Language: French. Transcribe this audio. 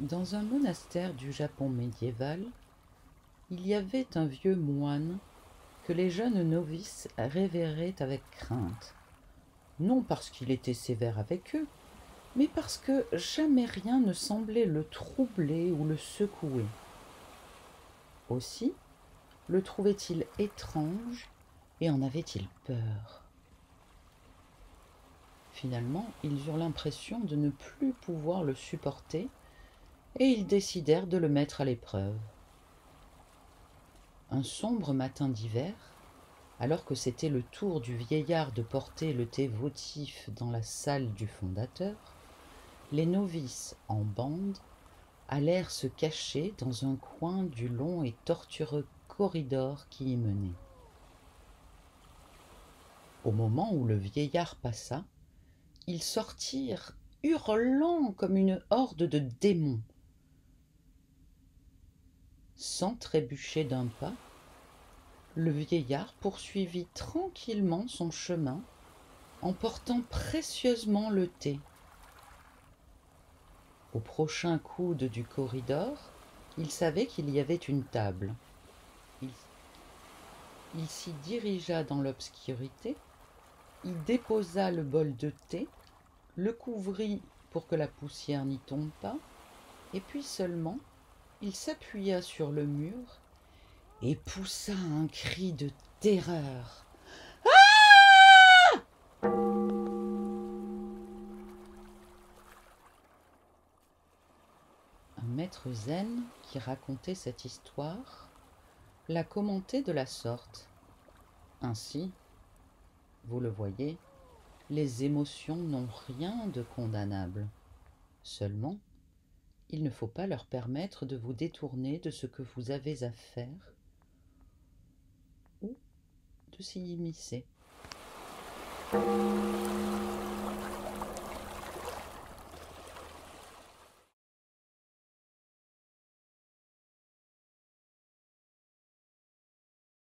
Dans un monastère du Japon médiéval, il y avait un vieux moine que les jeunes novices révéraient avec crainte, non parce qu'il était sévère avec eux, mais parce que jamais rien ne semblait le troubler ou le secouer. Aussi le trouvaient-ils étrange et en avaient-ils peur. Finalement, ils eurent l'impression de ne plus pouvoir le supporter et ils décidèrent de le mettre à l'épreuve. Un sombre matin d'hiver, alors que c'était le tour du vieillard de porter le thé votif dans la salle du fondateur, les novices en bande allèrent se cacher dans un coin du long et tortueux corridor qui y menait. Au moment où le vieillard passa, ils sortirent hurlant comme une horde de démons. Sans trébucher d'un pas, le vieillard poursuivit tranquillement son chemin, emportant précieusement le thé. Au prochain coude du corridor, il savait qu'il y avait une table. Il, il s'y dirigea dans l'obscurité, y déposa le bol de thé, le couvrit pour que la poussière n'y tombe pas, et puis seulement il s'appuya sur le mur et poussa un cri de terreur. Un maître zen qui racontait cette histoire l'a commenté de la sorte. Ainsi, vous le voyez, les émotions n'ont rien de condamnable. Seulement, il ne faut pas leur permettre de vous détourner de ce que vous avez à faire ou de s'y immiscer.